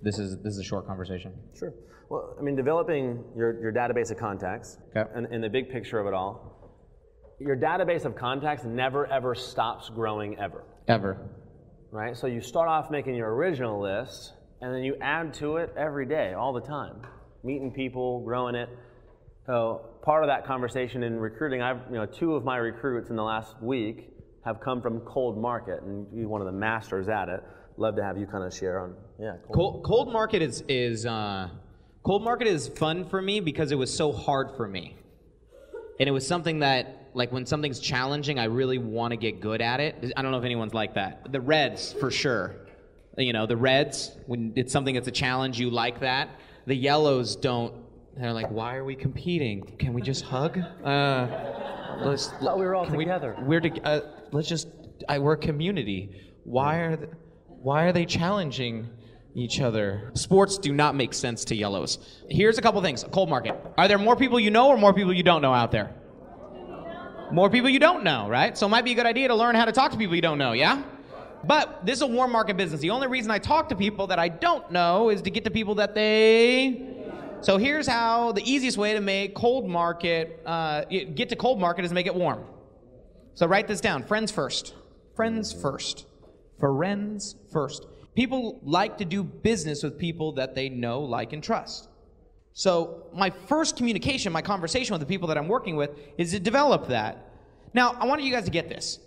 this is a short conversation. Sure. Well, I mean, developing your database of contacts, okay, and the big picture of it all, your database of contacts never ever stops growing ever. Ever. Right? So you start off making your original list, and then you add to it every day, all the time. Meeting people, growing it. So part of that conversation in recruiting, two of my recruits in the last week have come from cold market, and you're one of the masters at it. Love to have you kind of share on, Cold market cold market is fun for me because it was so hard for me. And it was something that, like, when something's challenging, I really want to get good at it. I don't know if anyone's like that. The Reds, for sure. You know, the Reds, when it's something that's a challenge, you like that. The Yellows don't. They're like, why are we competing? Can we just hug? I thought we were all together. We're a community. Why are they challenging each other? Sports do not make sense to Yellows. Here's a couple things. Cold market. Are there more people you know or more people you don't know out there? More people you don't know, right? So it might be a good idea to learn how to talk to people you don't know, yeah? But this is a warm market business. The only reason I talk to people that I don't know is to get to people that they... So here's how the easiest way to make cold market, get to cold market is to make it warm. So write this down. Friends first. Friends first. Friends first. People like to do business with people that they know, like, and trust. So my first communication, my conversation with the people that I'm working with is to develop that. Now, I want you guys to get this.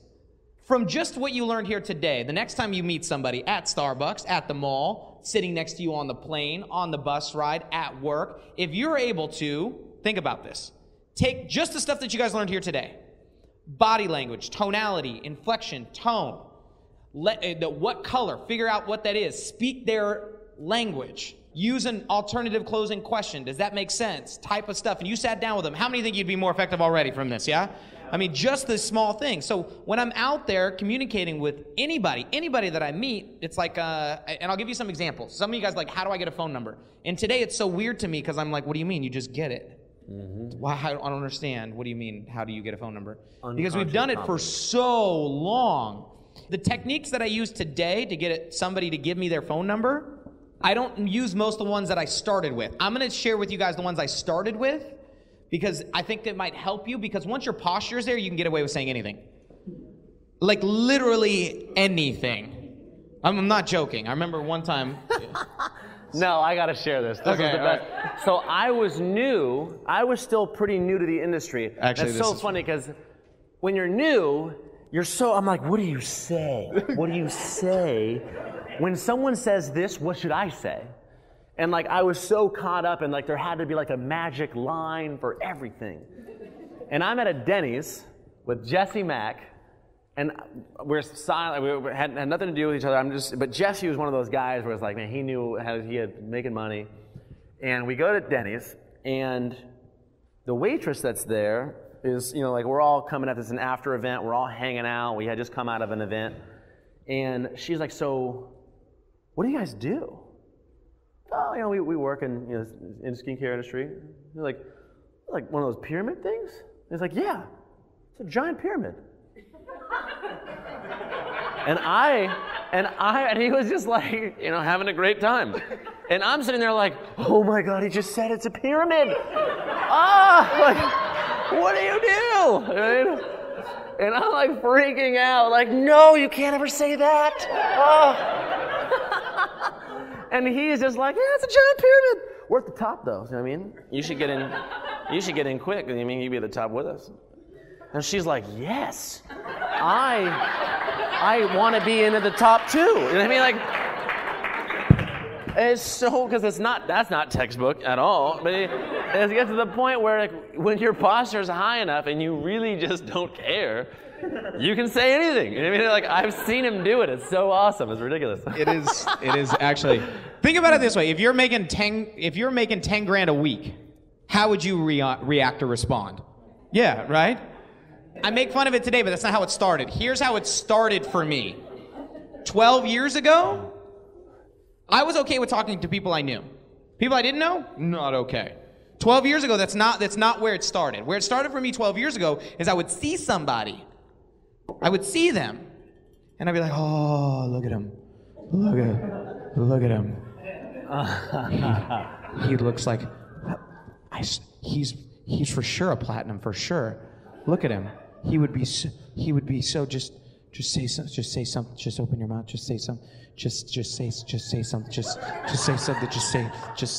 From just what you learned here today, the next time you meet somebody at Starbucks, at the mall, sitting next to you on the plane, on the bus ride, at work, if you're able to, think about this. Take just the stuff that you guys learned here today. Body language, tonality, inflection, tone. What color, figure out what that is. Speak their language. Use an alternative closing question. Does that make sense? Type of stuff. And you sat down with them. How many think you'd be more effective already from this, yeah? I mean, just this small thing. So when I'm out there communicating with anybody that I meet, it's like, and I'll give you some examples. Some of you guys are like, how do I get a phone number? And today it's so weird to me because I'm like, what do you mean? You just get it. Mm-hmm. Why? I don't understand. What do you mean? How do you get a phone number? Because we've done it for so long. The techniques that I use today to get somebody to give me their phone number, I don't use most of the ones that I started with. I'm going to share with you guys the ones I started with because I think that might help you, because once your posture is there, you can get away with saying anything. Like literally anything. I'm not joking. I remember one time... No, I got to share this. This is the best. Right. So I was still pretty new to the industry. Actually, that's so funny because when you're new, I'm like, what do you say? What do you say? When someone says this, what should I say? And like, I was so caught up in like, there had to be like a magic line for everything. And I'm at a Denny's with jessejmac, and we're silent. We had nothing to do with each other. But Jesse was one of those guys where it's like, man, he had making money. And we go to Denny's, and the waitress that's there is, like, we're all coming at this an after event. We're all hanging out. We had just come out of an event. And she's like, so what do you guys do? Oh, we work in the skincare industry. They're like one of those pyramid things? And it's like, yeah, it's a giant pyramid. And he was just like, having a great time. And I'm sitting there like, oh my God, he just said it's a pyramid. What do you do? Right? And I'm like freaking out, like, no, you can't ever say that. And he's just like, yeah, it's a giant pyramid. We're at the top though, you know what I mean? You should get in quick. I mean, you'd be at the top with us. And she's like, yes, I want to be into the top too. You know what I mean? Like, it's so, because that's not textbook at all. But it gets to the point where, like, when your posture is high enough and you really just don't care, you can say anything. You know what I mean? Like, I've seen him do it. It's so awesome. It's ridiculous. It is actually. Think about it this way: if you're making 10 grand a week, how would you react or respond? Yeah, right. I make fun of it today, but that's not how it started. Here's how it started for me. 12 years ago, I was okay with talking to people I knew. People I didn't know, not okay. 12 years ago, that's not where it started. Where it started for me 12 years ago is I would see somebody. I would see them, and I'd be like, oh, look at him. Look at him. He looks like, he's for sure a platinum, for sure. Look at him. He would be so just say something, just open your mouth, just say something, just say something, just say something, just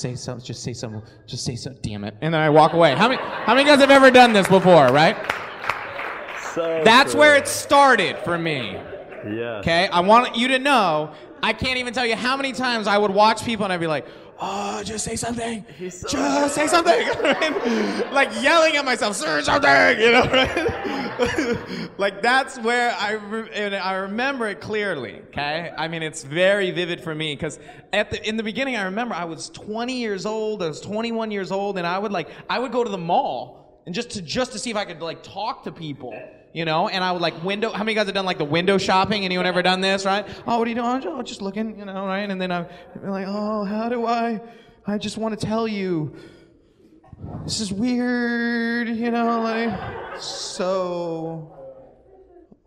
say something, damn it. And then I walk away. How many guys have ever done this before, right? So That's true. where it started for me. Yeah. Okay? I want you to know, I can't even tell you how many times I would watch people and I'd be like, oh, just say something. Just say something. Like yelling at myself, say something, you know, right? Like that's where I remember it clearly, okay? I mean, it's very vivid for me because in the beginning, I remember I was 20 years old, I was 21 years old, and I would go to the mall and just to see if I could like talk to people. You know, and I would like how many guys have done like the window shopping? Anyone ever done this, right? Oh, what are you doing? Oh, just looking, you know, right? And then I'd be like, oh, how do I just want to tell you, this is weird, you know, like, so,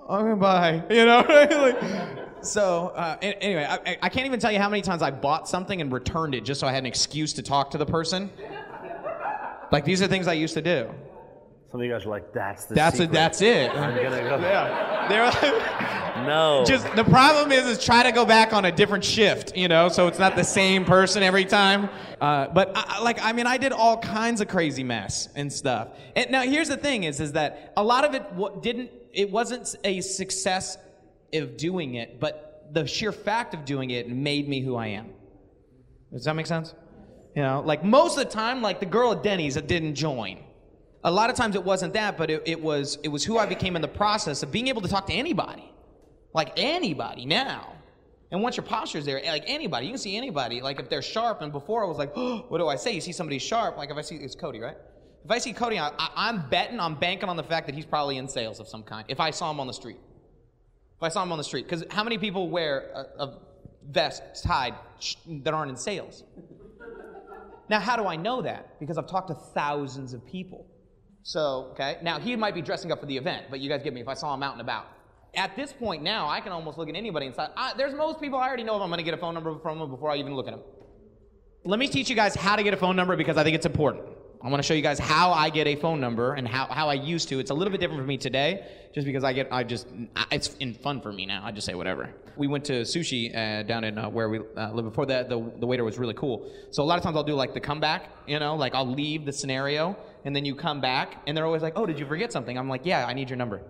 okay, bye, you know, right? Like, so, anyway, I can't even tell you how many times I bought something and returned it just so I had an excuse to talk to the person. Like, these are things I used to do. Some of you guys are like, that's it. That's it. I'm gonna go. Yeah. They're like, no. Just the problem is try to go back on a different shift, you know, so it's not the same person every time. But I did all kinds of crazy mess and stuff. And now here's the thing is that a lot of it wasn't a success of doing it, but the sheer fact of doing it made me who I am. Does that make sense? You know, like most of the time, like the girl at Denny's that didn't join. A lot of times it wasn't that, but it was who I became in the process of being able to talk to anybody. Like anybody now. And once your posture's there, like anybody, you can see anybody, like if they're sharp, and before I was like, oh, what do I say? You see somebody sharp, like if I see, it's Cody, right? If I see Cody, I'm banking on the fact that he's probably in sales of some kind, if I saw him on the street. Because how many people wear a vest tied that aren't in sales? Now, how do I know that? Because I've talked to thousands of people. So, okay, now he might be dressing up for the event, but you guys get me if I saw him out and about. At this point now, I can almost look at anybody and say, there's most people I already know if I'm going to get a phone number from them before I even look at them. Let me teach you guys how to get a phone number because I think it's important. I want to show you guys how I get a phone number and how I used to. It's a little bit different for me today just because it's fun for me now. I just say whatever. We went to sushi down in where we lived before that. The waiter was really cool. So a lot of times I'll do like the comeback, you know, like I'll leave the scenario and then you come back and they're always like, oh, did you forget something? I'm like, yeah, I need your number.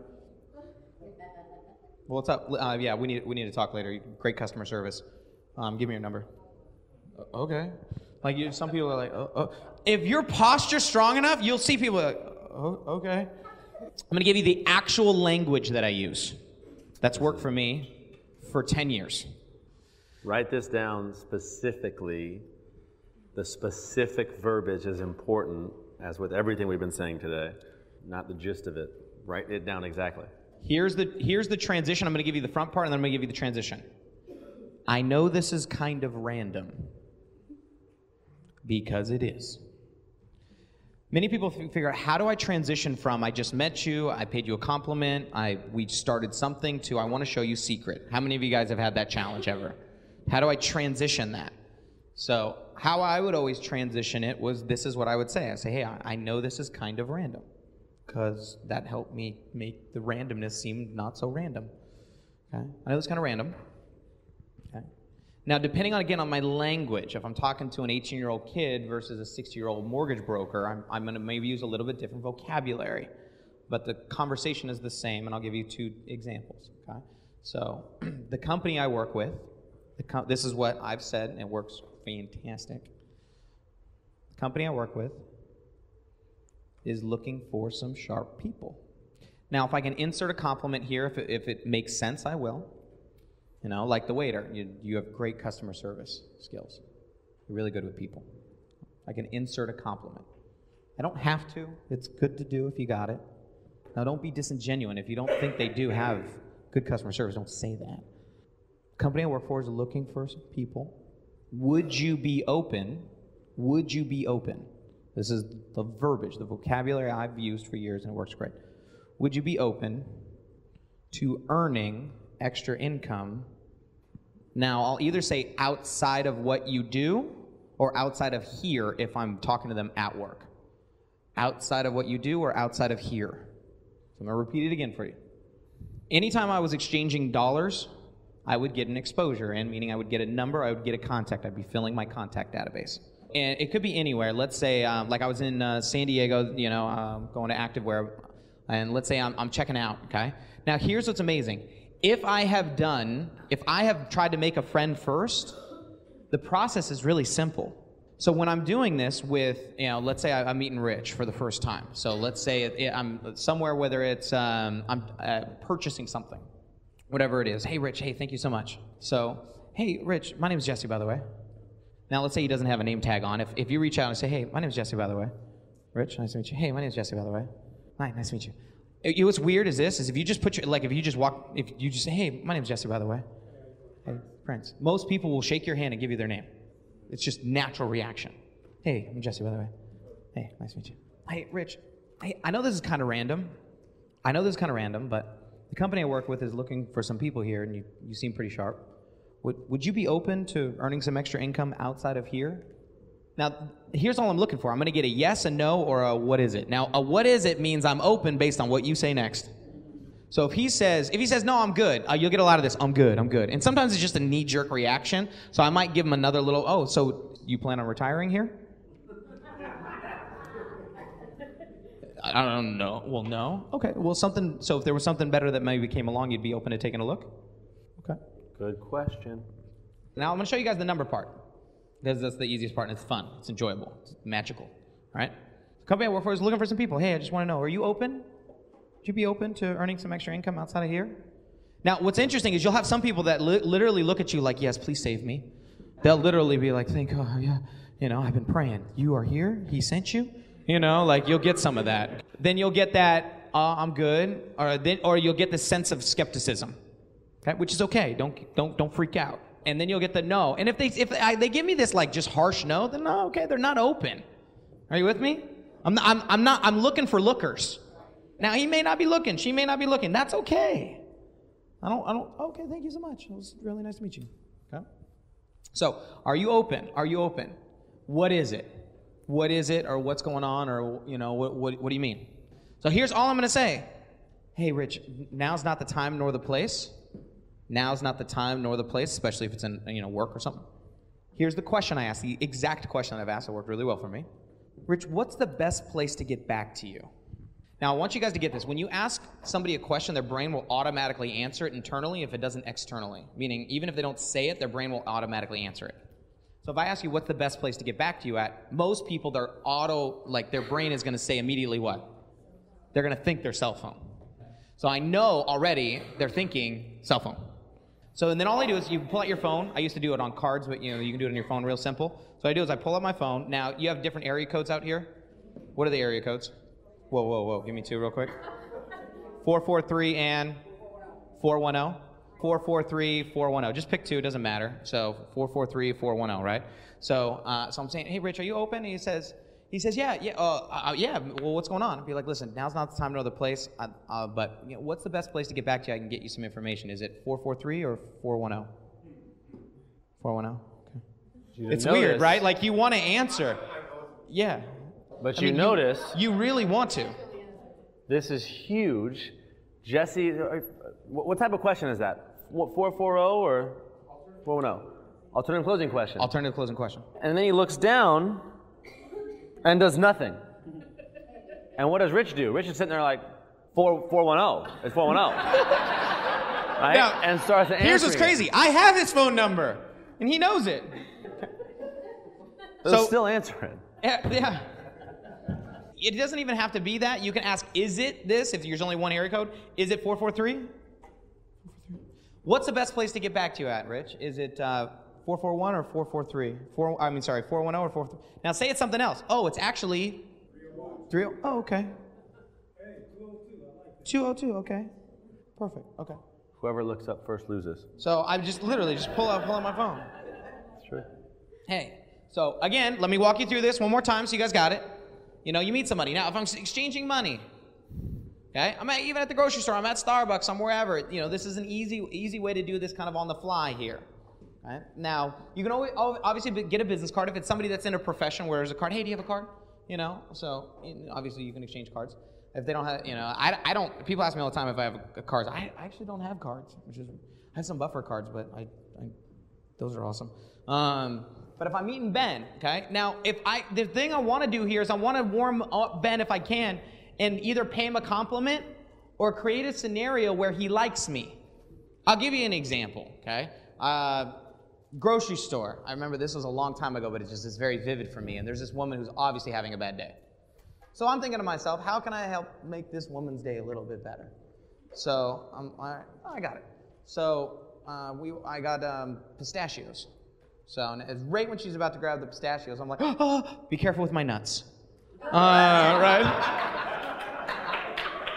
Well, what's up? Yeah, we need to talk later. Great customer service. Give me your number. Okay. Like some people are like, oh. If your posture's strong enough, you'll see people like, oh, okay. I'm going to give you the actual language that I use. That's worked for me for 10 years. Write this down specifically. The specific verbiage is important, as with everything we've been saying today, not the gist of it. Write it down exactly. Here's the transition. I'm going to give you the front part, and then I'm going to give you the transition. I know this is kind of random, because it is. Many people figure out, how do I transition from I just met you, I paid you a compliment, we started something, to I want to show you secret. How many of you guys have had that challenge ever? How do I transition that? So how I would always transition it was, this is what I would say. I say, hey, I know this is kind of random, because that helped me make the randomness seem not so random. Okay? I know it's kind of random. Okay? Now, depending on my language, if I'm talking to an 18-year-old kid versus a 60-year-old mortgage broker, I'm going to maybe use a little bit different vocabulary. But the conversation is the same, and I'll give you two examples. Okay? So the company I work with, this is what I've said, and it works fantastic. The company I work with is looking for some sharp people. Now, if I can insert a compliment here, if it makes sense, I will. You know, like the waiter, you have great customer service skills. You're really good with people. I can insert a compliment. I don't have to. It's good to do if you got it. Now, don't be disingenuous. If you don't think they do have good customer service, don't say that. The company I work for is looking for some people. Would you be open? Would you be open? This is the verbiage, the vocabulary I've used for years, and it works great. Would you be open to earning extra income? Now, I'll either say outside of what you do, or outside of here if I'm talking to them at work? Outside of what you do or outside of here? So I'm going to repeat it again for you. Anytime I was exchanging dollars, I would get an exposure, and meaning I would get a number, I would get a contact. I'd be filling my contact database. And it could be anywhere. Let's say, like I was in San Diego, you know, going to activewear, and let's say I'm checking out, okay? Now here's what's amazing. If I have tried to make a friend first, the process is really simple. So when I'm doing this with, you know, let's say I'm meeting Rich for the first time. So let's say I'm somewhere, whether it's I'm purchasing something, whatever it is. Hey, Rich, hey, thank you so much. So, hey, Rich, my name is Jesse, by the way. Now, let's say he doesn't have a name tag on. If you reach out and say, hey, my name is Jesse, by the way. Rich, nice to meet you. Hey, my name is Jesse, by the way. Hi, nice to meet you. You know what's weird is this, is if you just put your, like if you just say, hey, my name is Jesse, by the way. Hey, friends. Most people will shake your hand and give you their name. It's just natural reaction. Hey, I'm Jesse, by the way. Hey, nice to meet you. Hey, Rich. Hey, I know this is kind of random. But the company I work with is looking for some people here, and you seem pretty sharp. Would you be open to earning some extra income outside of here? Now, here's all I'm looking for. I'm going to get a yes, a no, or a what is it. Now, a what is it means I'm open based on what you say next. So if he says, no, I'm good, you'll get a lot of this, I'm good. And sometimes it's just a knee-jerk reaction. So I might give him another little, oh, so you plan on retiring here? I don't know. Well, no. Okay. Well, so if there was something better that maybe came along, you'd be open to taking a look? Okay. Good question. Now I'm going to show you guys the number part, because that's the easiest part, and it's fun. It's enjoyable. It's magical. All right? The company I work for is looking for some people. Hey, I just want to know, are you open? Would you be open to earning some extra income outside of here? Now, what's interesting is you'll have some people that literally look at you like, yes, please save me. They'll literally be like, oh, yeah, you know, I've been praying. You are here? He sent you? You know, like you'll get some of that. Then you'll get that, I'm good, or you'll get the sense of skepticism, okay? Which is okay. Don't freak out. And then you'll get the no. And if they give me this like just harsh no, then no, okay, they're not open. Are you with me? I'm looking for lookers. Now, he may not be looking. She may not be looking. That's okay. Okay, thank you so much. It was really nice to meet you. Okay? So, are you open? Are you open? What is it? What is it, or what's going on, or, you know, what do you mean? So here's all I'm going to say. Hey, Rich, now's not the time nor the place. Now's not the time nor the place, especially if it's in, you know, work or something. Here's the question I asked, the exact question that I've asked. It worked really well for me. Rich, what's the best place to get back to you? Now, I want you guys to get this. When you ask somebody a question, their brain will automatically answer it internally if it doesn't externally. Meaning, even if they don't say it, their brain will automatically answer it. So if I ask you what's the best place to get back to you at, most people, their brain is going to say immediately what? They're going to think their cell phone. So I know already they're thinking cell phone. So and then all I do is you pull out your phone. I used to do it on cards, but you know you can do it on your phone real simple. So what I do is I pull out my phone. Now, you have different area codes out here. What are the area codes? Whoa. Give me two real quick. 443 and 410. 443, 410. Just pick two, it doesn't matter. So 443, 410, right? So I'm saying, hey, Rich, are you open? And he says, yeah. Well, what's going on? I'd be like, listen, now's not the time nor the place, but you know, what's the best place to get back to you? I can get you some information. Is it 443 or 410? 410. Okay. It's weird, right? Like you want to answer. Yeah. But you notice. You really want to. This is huge. Jesse, what type of question is that? 440 or 410? Alternative closing question. Alternative closing question. And then he looks down and does nothing. And what does Rich do? Rich is sitting there like, 410. It's 410. Right? Now, and starts answering. Here's what's crazy. I have his phone number, and he knows it. So still answering. Yeah. It doesn't even have to be that. You can ask, is it this? If there's only one area code, is it 443? What's the best place to get back to you at, Rich? Is it 441 or 443? 410 or 443? Now say it's something else. Oh, it's actually 302. Oh, okay. Hey, 202, okay. Perfect, okay. Whoever looks up first loses. So I just literally pull out my phone. That's true. Hey, so again, let me walk you through this one more time so you guys got it. You know, you meet somebody. Now, if I'm exchanging money, okay, even at the grocery store, I'm at Starbucks, I'm wherever. You know, this is an easy way to do this kind of on the fly here. Right? Now, you can always obviously get a business card if it's somebody that's in a profession where there's a card. Hey, do you have a card? You know, so obviously you can exchange cards. If they don't have, you know, I don't. People ask me all the time if I have cards. I actually don't have cards, I have some buffer cards, but those are awesome. But if I'm meeting Ben, okay, now the thing I want to do here is I want to warm up Ben if I can, and either pay him a compliment or create a scenario where he likes me. I'll give you an example, okay? Grocery store. I remember this was a long time ago, but it just is very vivid for me. And there's this woman who's obviously having a bad day. So I'm thinking to myself, how can I help make this woman's day a little bit better? So I got it. So I got pistachios. So right when she's about to grab the pistachios, I'm like, oh, be careful with my nuts. Right?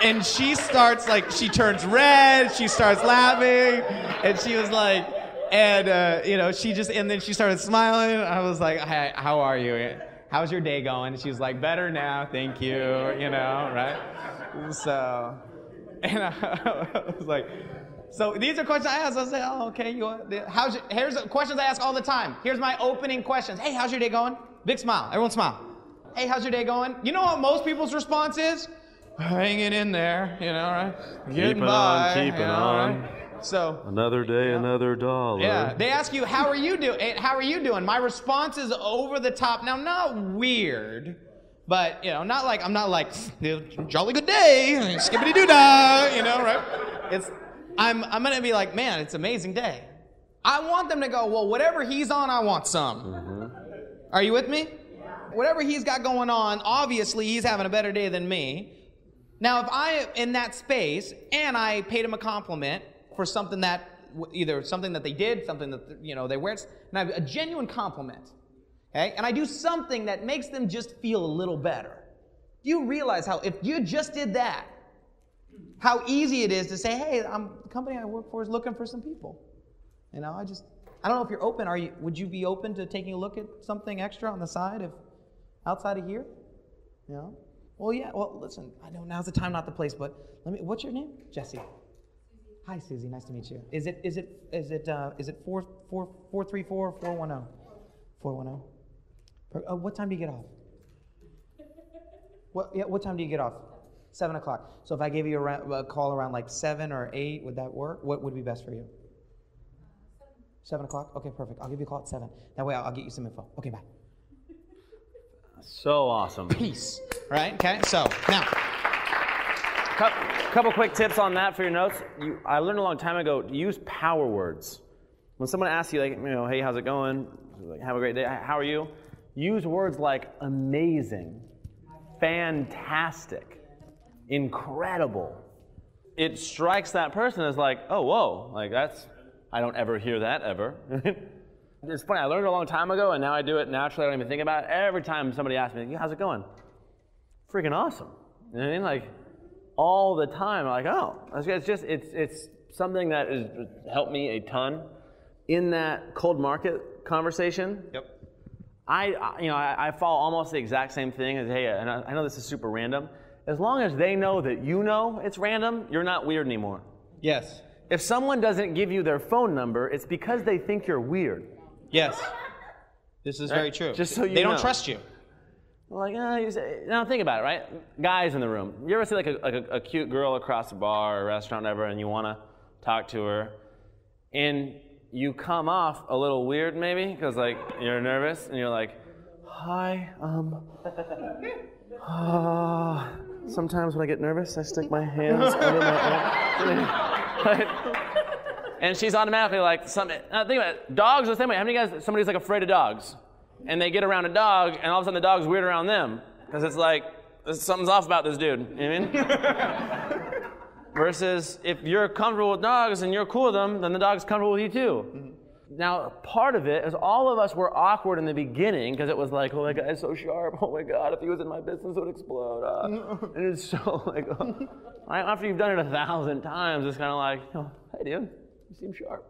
And she starts she turns red, she starts laughing, and she was like, you know, and then she started smiling. I was like, hey, how are you? How's your day going? And she was like, better now, thank you, you know, right? So, and I was like, so these are questions I ask. I say, oh, okay, here's questions I ask all the time. Here's my opening questions. Hey, how's your day going? Big smile, everyone smile. Hey, how's your day going? You know what most people's response is? Hanging in there, you know, right? Keeping on. Right? So another day, another dollar. Yeah, they ask you, how are you doing? How are you doing? My response is over the top. Now, not weird, but, you know, I'm not like, jolly good day, skippity doo dah, you know, right? I'm going to be like, man, it's an amazing day. I want them to go, well, whatever he's on, I want some. Mm-hmm. Are you with me? Whatever he's got going on, obviously he's having a better day than me. Now, if I am in that space and I paid him a compliment for something that, either something that they did, something that, you know, they wear, and I have a genuine compliment, okay? And I do something that makes them just feel a little better. Do you realize how, if you just did that, how easy it is to say, hey, the company I work for is looking for some people. You know, I don't know if you're open. Would you be open to taking a look at something extra on the side outside of here? You know? Well, yeah. Well, listen. I know now's the time, not the place. But what's your name? Jesse. Hi, Susie. Nice to meet you. Is it 434 or 410? 410. What time do you get off? What time do you get off? 7 o'clock. So if I gave you a call around like 7 or 8, would that work? What would be best for you? 7 o'clock? Okay, perfect. I'll give you a call at 7. That way I'll get you some info. Okay, bye. So awesome. Peace. Right? Okay, so now. Couple quick tips on that for your notes. I learned a long time ago, use power words. When someone asks you, like, you know, hey, how's it going? Like, have a great day. How are you? Use words like amazing, fantastic, incredible. It strikes that person as like, oh, whoa, like I don't ever hear that ever. It's funny, I learned it a long time ago, and now I do it naturally. I don't even think about it. Every time somebody asks me, how's it going? Freaking awesome. You know what I mean? Like, all the time. I'm like, oh, it's something that has helped me a ton in that cold market conversation. Yep. I follow almost the exact same thing as, hey, and I know this is super random. As long as they know that you know it's random, you're not weird anymore. Yes. If someone doesn't give you their phone number, it's because they think you're weird. Yes. This is very true. Just so you know. They don't trust you. Like, now think about it, right? Guys in the room. You ever see like a cute girl across a bar or a restaurant or whatever, and you want to talk to her, and you come off a little weird maybe, because like you're nervous, and you're like, hi, sometimes when I get nervous, I stick my hands under my arm. And she's automatically like, think about it, dogs are the same way. How many guys, somebody's like afraid of dogs, and they get around a dog, and all of a sudden the dog's weird around them, because it's like, something's off about this dude, you know what I mean? Versus if you're comfortable with dogs and you're cool with them, then the dog's comfortable with you too. Mm-hmm. Now, part of it is all of us were awkward in the beginning, because it was like, oh, that guy's so sharp, oh my God, if he was in my business, it would explode. And it's so like, after you've done it 1,000 times, it's kind of like, oh, hey dude, you seem sharp.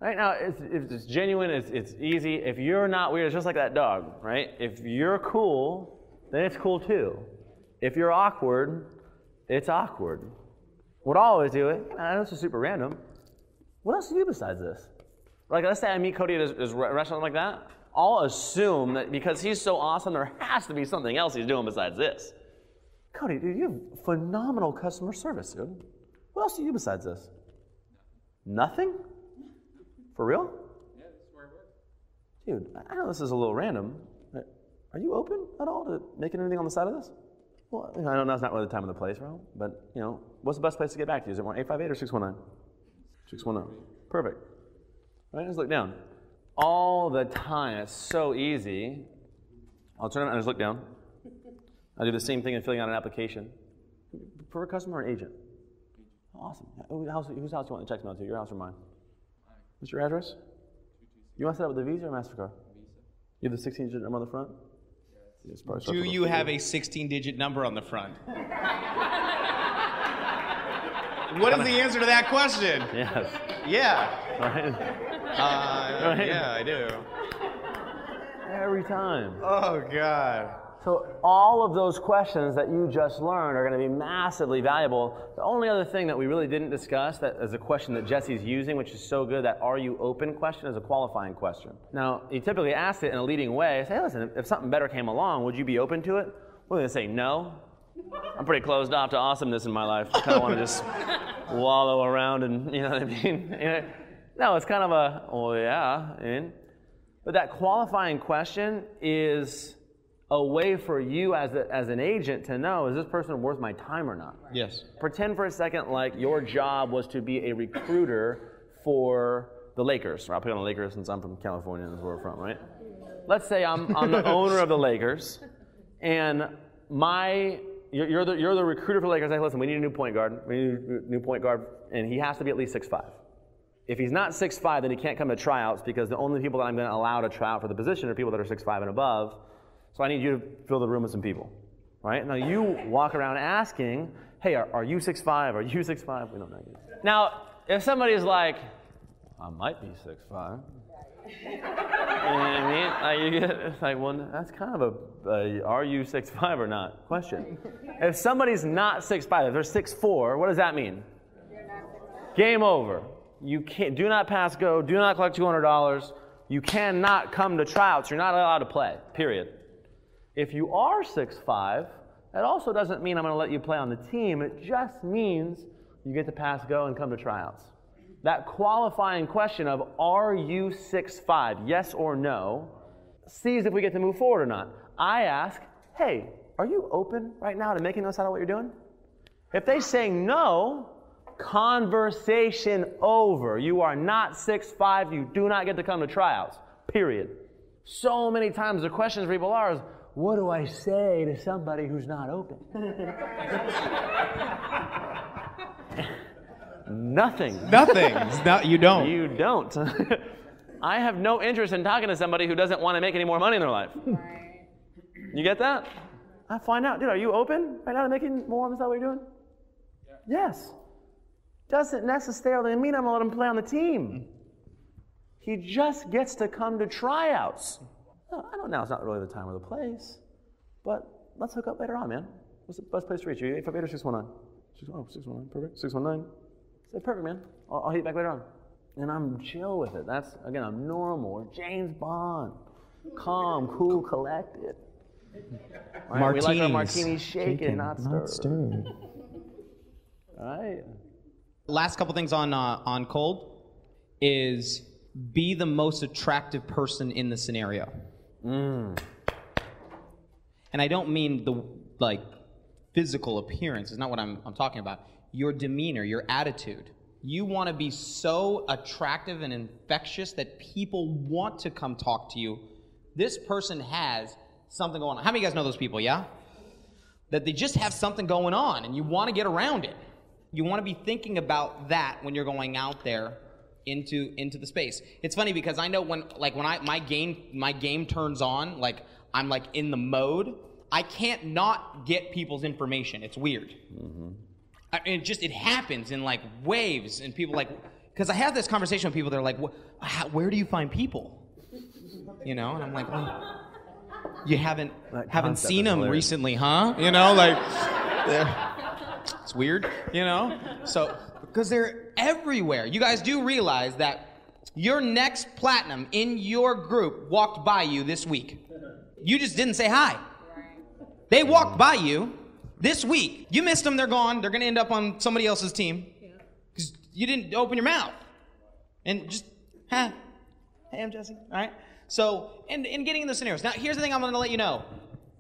Right now, it's genuine, it's easy. If you're not weird, it's just like that dog, right? If you're cool, then it's cool too. If you're awkward, it's awkward. What I always do, I know this is super random, what else do you do besides this? Like, let's say I meet Cody at his restaurant like that. I'll assume that because he's so awesome, there has to be something else he's doing besides this. Cody, dude, you have phenomenal customer service, dude. What else do you do besides this? Nothing? For real? Yeah, this is where I work. Dude, I know this is a little random, but are you open at all to making anything on the side of this? Well, I know that's not really the time or the place, bro, but, what's the best place to get back to you? Is it more 858 or 619? 619. Perfect. All right, just look down. All the time, it's so easy. I'll turn around and just look down. I do the same thing in filling out an application. For a customer or an agent? Awesome. Whose house do you want the checks mailed to? Your house or mine? What's your address? You want to set up with a Visa or MasterCard? Visa. You have the 16-digit number on the front? Do you have a 16-digit number on the front? What is the answer to that question? Yes. Yeah. Right? Right. Yeah, I do. Every time. Oh, God. So all of those questions that you just learned are going to be massively valuable. The only other thing that we really didn't discuss that is a question that Jesse's using, which is so good, that are you open question is a qualifying question. Now, he typically asks it in a leading way. Say, hey, listen, if something better came along, would you be open to it? We're going to say no. I'm pretty closed off to awesomeness in my life. I kind of want to just wallow around and, you know what I mean? No, it's kind of a, oh yeah. But that qualifying question is a way for you as an agent to know, is this person worth my time or not? Yes. Pretend for a second like your job was to be a recruiter for the Lakers. I'll put on the Lakers since I'm from California and that's where we're from, right? Let's say I'm the owner of the Lakers, and you're the recruiter for the Lakers. Hey, listen, we need a new point guard. We need a new point guard, and he has to be at least 6'5". If he's not 6'5", then he can't come to tryouts because the only people that I'm going to allow to try out for the position are people that are 6'5" and above. So I need you to fill the room with some people, right? Now you walk around asking, hey, are you 6'5"? Are you 6'5"? We don't know yet. Now, if somebody's like, I might be 6'5". You know what I mean? It's like, well, that's kind of a are you 6'5" or not question. If somebody's not 6'5", if they're 6'4", what does that mean? Game over. You can't. Do not pass go. Do not collect $200. You cannot come to tryouts. You're not allowed to play, period. If you are 6'5", that also doesn't mean I'm going to let you play on the team. It just means you get to pass go and come to tryouts. That qualifying question of are you 6'5", yes or no, sees if we get to move forward or not. I ask, hey, are you open right now to making us out of what you're doing? If they say no, conversation over. You are not 6'5", you do not get to come to tryouts, period. So many times the questions people are is, what do I say to somebody who's not open? Nothing. Nothing. You don't. You don't. I have no interest in talking to somebody who doesn't want to make any more money in their life. You get that? I find out, dude, are you open right now to making more? Is that what you're doing? Yeah. Yes. Doesn't necessarily mean I'm going to let him play on the team. He just gets to come to tryouts. I know now it's not really the time or the place, but let's hook up later on, man. What's the best place to reach you? 858 or 619? 619, perfect. 619. Say, perfect, man. I'll hit you back later on. And I'm chill with it. That's, again, I'm normal. We're James Bond. Calm, cool, collected. Right? Martinis. We like our martinis shaken, not stirred. All right. Last couple things on cold is be the most attractive person in the scenario. And I don't mean the physical appearance. It's not what I'm talking about. Your demeanor, your attitude. You want to be so attractive and infectious that people want to come talk to you. This person has something going on. How many of you guys know those people, yeah? That they just have something going on and you want to get around it. You want to be thinking about that when you're going out there into the space. It's funny because I know when my game turns on, I'm in the mode, I can't not get people's information. It's weird. It happens in waves, and people because I have this conversation with people. They're like, where do you find people? You know, and I'm like, well, you haven't seen them recently, huh? You know, it's weird, you know. So because they're everywhere. You guys do realize that Your next platinum in your group walked by you this week. You just didn't say hi. They walked by you this week. You missed them, they're gone. They're going to end up on somebody else's team because you didn't open your mouth. And just, hey, I'm Jesse. All right? So, and getting in the scenarios. Now, here's the thing I'm going to let you know.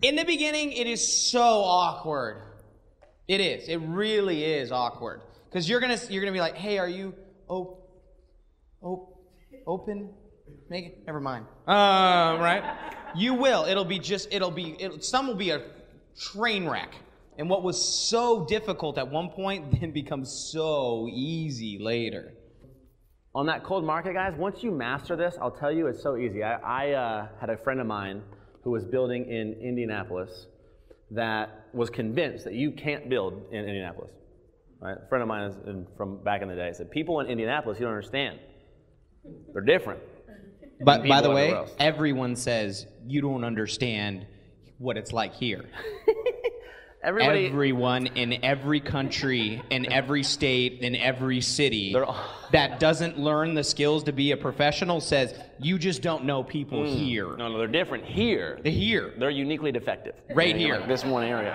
In the beginning, it is so awkward. It is. It really is awkward. Because you're gonna be like, hey, are you open? Make it. Never mind. Right? You will. Some will be a train wreck. And what was so difficult at one point then becomes so easy later. On that cold market, guys, once you master this, I'll tell you, it's so easy. I had a friend of mine who was building in Indianapolis that was convinced that you can't build in Indianapolis. Right? A friend of mine is from back in the day said, people in Indianapolis, you don't understand. They're different. But by the way, everyone says you don't understand what it's like here. Everyone in every country, in every state, in every city that doesn't learn the skills to be a professional says, you just don't know people here. No, they're different here. They're here. They're uniquely defective. Right here. Like this one area.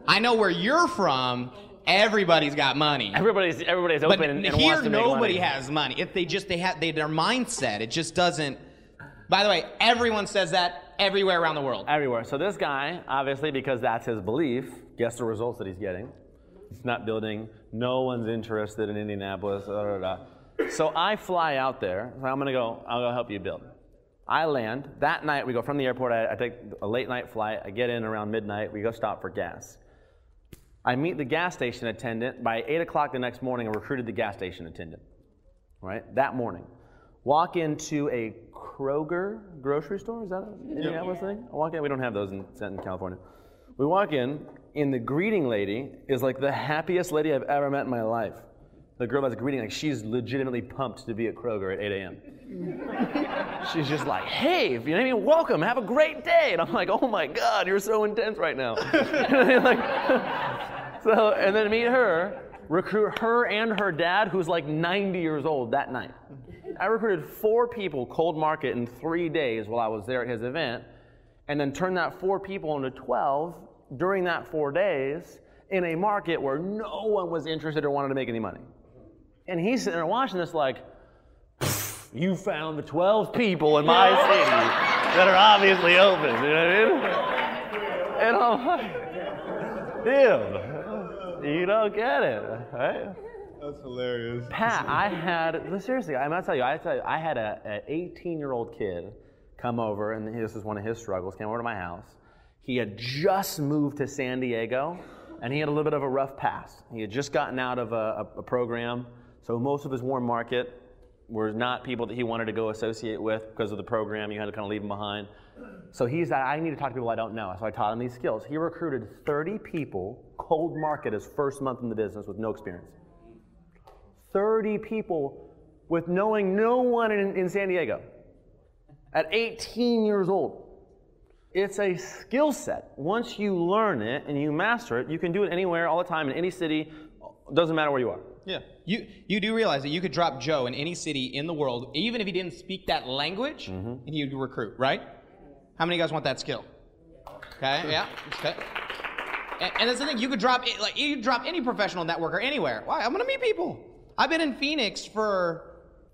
I know where you're from, everybody's got money. Everybody's open but and here, wants to make nobody money. has money. If they have their mindset, it just doesn't. By the way, everyone says that everywhere around the world. Everywhere. So this guy, obviously, because that's his belief, guess the results that he's getting. He's not building. No one's interested in Indianapolis. So I fly out there. So I'll go help you build. I land. That night, we go from the airport. I take a late night flight. I get in around midnight. We go stop for gas. I meet the gas station attendant. By 8 o'clock the next morning, I recruited the gas station attendant. Right? That morning. Walk into a Kroger grocery store. Is that an Indianapolis thing? I walk in. We don't have those in California. We walk in, and the greeting lady is like the happiest lady I've ever met in my life. The girl that's greeting, like she's legitimately pumped to be at Kroger at 8 a.m. She's just like, hey, you know what I mean? Welcome, have a great day. And I'm like, oh my God, you're so intense right now. And then meet her, recruit her and her dad, who's like 90 years old that night. I recruited 4 people cold market in 3 days while I was there at his event, and then turned that 4 people into 12 during that 4 days in a market where no one was interested or wanted to make any money. And he's sitting there watching this like, you found the 12 people in my city that are obviously open, you know what I mean? And I'm like, dude, you don't get it, right? That's hilarious. Pat, seriously, I'm gonna tell you, I had an 18-year-old kid come over, and this is one of his struggles, came over to my house. He had just moved to San Diego, and he had a little bit of a rough past. He had just gotten out of a program, so most of his warm market were not people that he wanted to go associate with because of the program. You had to kind of leave them behind. So he said, I need to talk to people I don't know. So I taught him these skills. He recruited 30 people, cold market his first month in the business with no experience. 30 people with knowing no one in San Diego at 18 years old. It's a skill set. Once you learn it and you master it, you can do it anywhere, all the time, in any city. Doesn't matter where you are. Yeah. You do realize that you could drop Joe in any city in the world, even if he didn't speak that language, and he'd recruit, right? How many of you guys want that skill? Okay, yeah. Okay. And that's the thing. You could drop any professional networker anywhere. Why? I'm going to meet people. I've been in Phoenix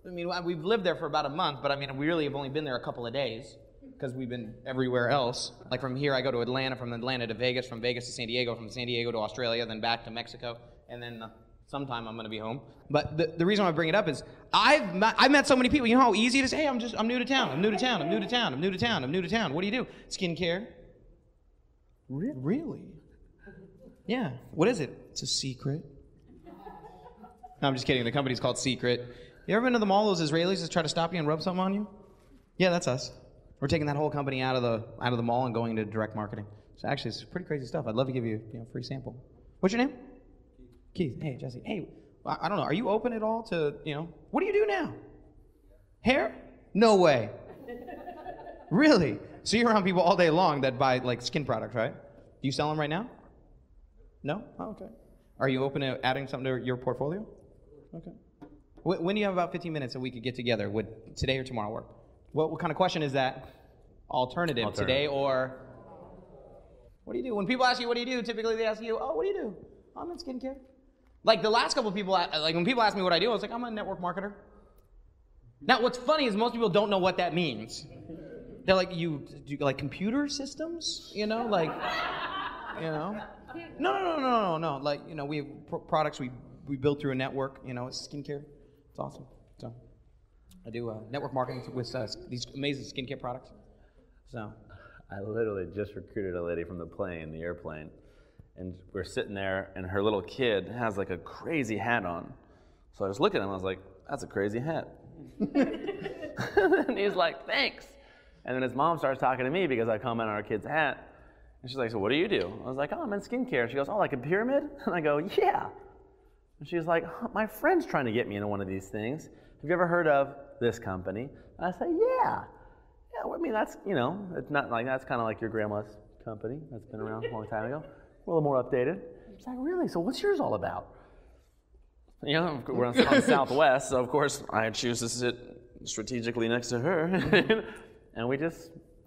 we've lived there for about a month, but we really have only been there a couple of days because we've been everywhere else. Like from here, I go to Atlanta, from Atlanta to Vegas, from Vegas to San Diego, from San Diego to Australia, then back to Mexico, and then sometime I'm going to be home. But the reason why I bring it up is I've met so many people. You know how easy it is? Hey, I'm new to town. I'm new to town. I'm new to town. I'm new to town. I'm new to town. What do you do? Skincare. Really? Yeah. What is it? It's a secret. No, I'm just kidding. The company's called Secret. You ever been to the mall? Those Israelis that try to stop you and rub something on you? Yeah, that's us. We're taking that whole company out of the mall and going to direct marketing. So actually, it's pretty crazy stuff. I'd love to give you a free sample. What's your name? Keith. Hey, Jesse. Hey, I don't know. Are you open at all to, what do you do now? Hair? No way. Really? So you're around people all day long that buy like skin products, right? Do you sell them right now? No? Oh, okay. Are you open to adding something to your portfolio? Okay. When do you have about 15 minutes that we could get together? Would today or tomorrow work? What kind of question is that? Alternative. Today or... What do you do? When people ask you, what do you do? Typically they ask you, oh, what do you do? I'm in skincare. Like the last couple of people, like when people ask me what I do, I was like, I'm a network marketer. Now, what's funny is most people don't know what that means. They're like, do you like computer systems? You know, like, you know? No. Like, you know, we have products we build through a network. You know, it's skincare. It's awesome. So I do network marketing with these amazing skincare products. So I literally just recruited a lady from the airplane, and we're sitting there, and her little kid has like a crazy hat on. So I was looking at him, I was like, that's a crazy hat. And he's like, thanks. And then his mom starts talking to me because I comment on our kid's hat. And she's like, so what do you do? I was like, oh, I'm in skincare. She goes, oh, like a pyramid? And I go, yeah. And she's like, oh, my friend's trying to get me into one of these things. Have you ever heard of this company? And I say, yeah. Yeah, well, I mean, that's, you know, it's not like, that's kind of like your grandma's company that's been around a long time ago. A little more updated. She's like, really? So what's yours all about? You know, we're on Southwest, so of course I choose to sit strategically next to her. And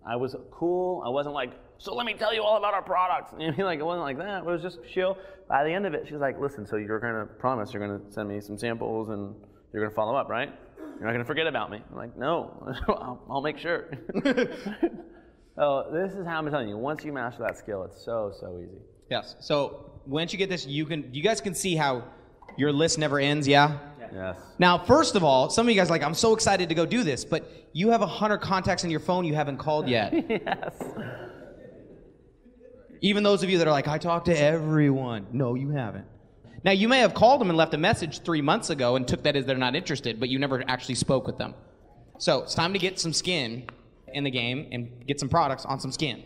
I was cool. I wasn't like, so let me tell you all about our products. You know, like, it wasn't like that. It was just chill. By the end of it, she was like, listen, so you're going to promise you're going to send me some samples and you're going to follow up, right? You're not going to forget about me. I'm like, no, I'll make sure. Oh, this is how I'm telling you. Once you master that skill, it's so easy. Yes. So once you get this, you guys can see how your list never ends, yeah? Yes. Now, first of all, some of you guys are like, I'm so excited to go do this, but you have 100 contacts in your phone you haven't called yet. Yes. Even those of you that are like, I talk to everyone. No, you haven't. Now, you may have called them and left a message 3 months ago and took that as they're not interested, but you never actually spoke with them. So it's time to get some skin in the game and get some products on some skin.